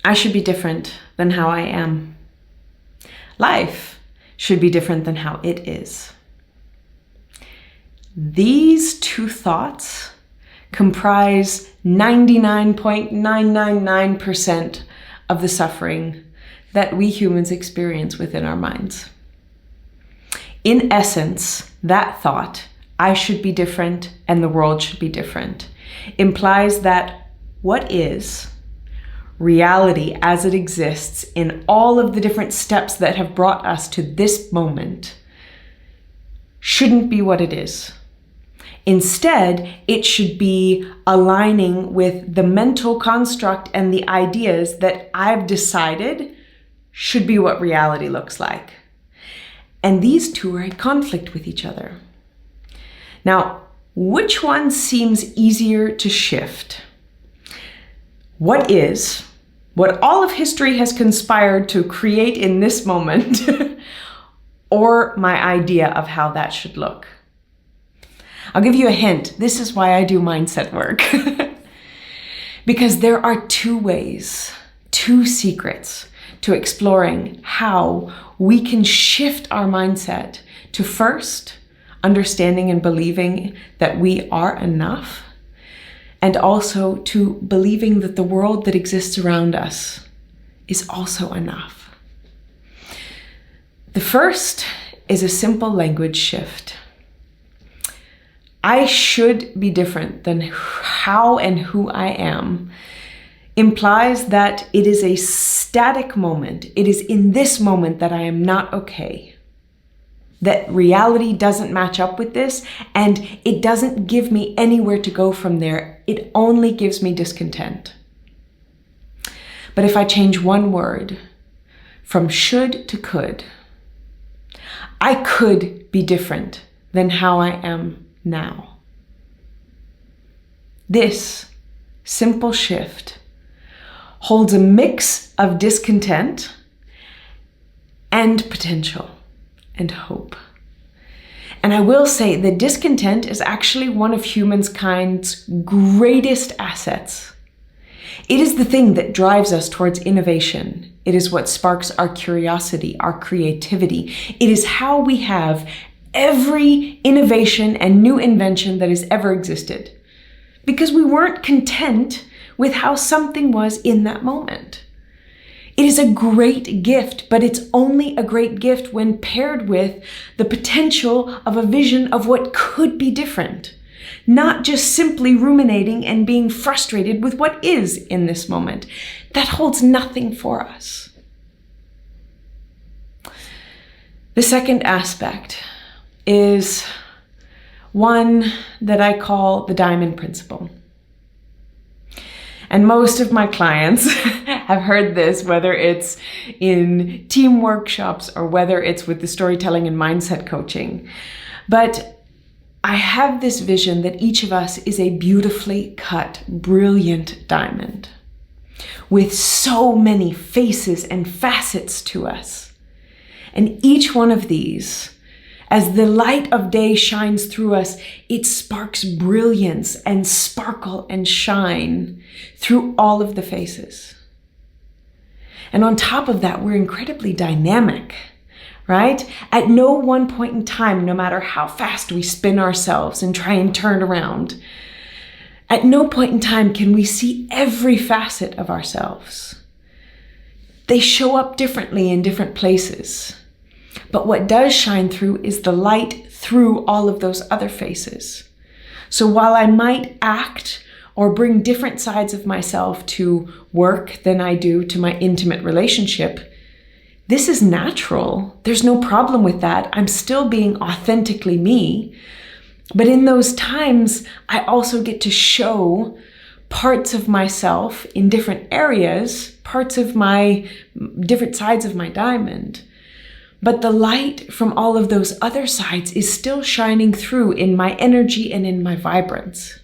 I should be different than how I am. Life should be different than how it is. These two thoughts comprise 99.999% of the suffering that we humans experience within our minds. In essence, that thought, I should be different and the world should be different, implies that what is, reality as it exists in all of the different steps that have brought us to this moment, shouldn't be what it is. Instead, it should be aligning with the mental construct and the ideas that I've decided should be what reality looks like. And these two are in conflict with each other. Now, which one seems easier to shift? What is, what all of history has conspired to create in this moment, or my idea of how that should look? I'll give you a hint. This is why I do mindset work. Because there are two ways, two secrets to exploring how we can shift our mindset to first understanding and believing that we are enough, and also to believing that the world that exists around us is also enough. The first is a simple language shift. I should be different than how and who I am implies that it is a static moment. It is in this moment that I am not okay. That reality doesn't match up with this, and it doesn't give me anywhere to go from there. It only gives me discontent. But if I change one word from should to could, I could be different than how I am now. This simple shift holds a mix of discontent and potential and hope. And I will say that discontent is actually one of humankind's greatest assets. It is the thing that drives us towards innovation. It is what sparks our curiosity, our creativity. It is how we have every innovation and new invention that has ever existed. Because we weren't content with how something was in that moment. It is a great gift, but it's only a great gift when paired with the potential of a vision of what could be different. Not just simply ruminating and being frustrated with what is in this moment. That holds nothing for us. The second aspect is one that I call the diamond principle. And most of my clients have heard this, whether it's in team workshops or whether it's with the storytelling and mindset coaching. But I have this vision that each of us is a beautifully cut, brilliant diamond with so many faces and facets to us. And each one of these, as the light of day shines through us, it sparks brilliance and sparkle and shine through all of the faces. And on top of that, we're incredibly dynamic, right? At no one point in time, no matter how fast we spin ourselves and try and turn around, at no point in time can we see every facet of ourselves. They show up differently in different places. But what does shine through is the light through all of those other faces. So while I might act or bring different sides of myself to work than I do to my intimate relationship, this is natural. There's no problem with that. I'm still being authentically me. But in those times, I also get to show parts of myself in different areas, parts of my different sides of my diamond. But the light from all of those other sides is still shining through in my energy and in my vibrance.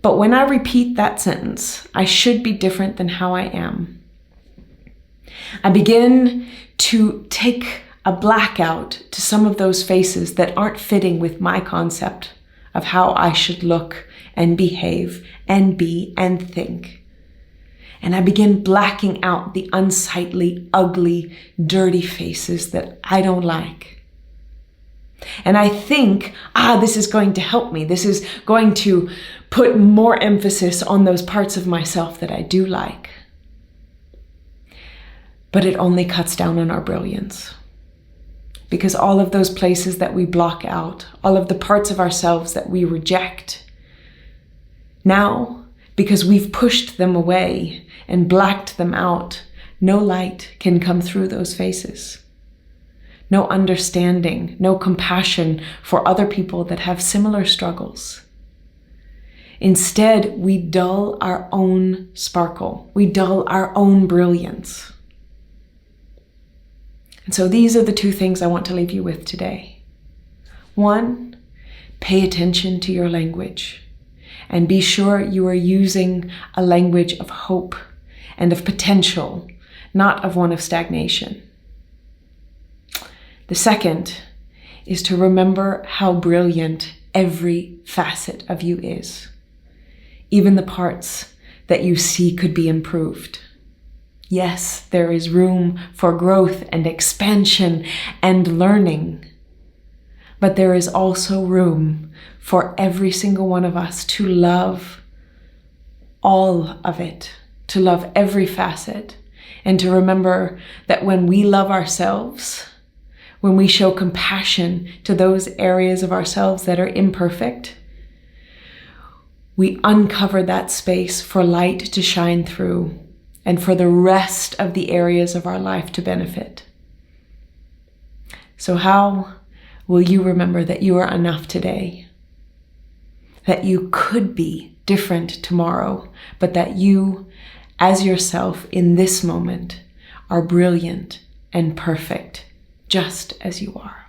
But when I repeat that sentence, I should be different than how I am, I begin to take a blackout to some of those faces that aren't fitting with my concept of how I should look and behave and be and think. And I begin blacking out the unsightly, ugly, dirty faces that I don't like. And I think, this is going to help me. This is going to put more emphasis on those parts of myself that I do like. But it only cuts down on our brilliance. Because all of those places that we block out, all of the parts of ourselves that we reject, now, because we've pushed them away and blacked them out, no light can come through those faces. No understanding, no compassion for other people that have similar struggles. Instead, we dull our own sparkle. We dull our own brilliance. And so these are the two things I want to leave you with today. One, pay attention to your language and be sure you are using a language of hope and of potential, not of one of stagnation. The second is to remember how brilliant every facet of you is, even the parts that you see could be improved. Yes, there is room for growth and expansion and learning, but there is also room for every single one of us to love all of it, to love every facet, and to remember that when we love ourselves, when we show compassion to those areas of ourselves that are imperfect, we uncover that space for light to shine through and for the rest of the areas of our life to benefit. So how will you remember that you are enough today? That you could be different tomorrow, but that you, as yourself in this moment, are brilliant and perfect, just as you are.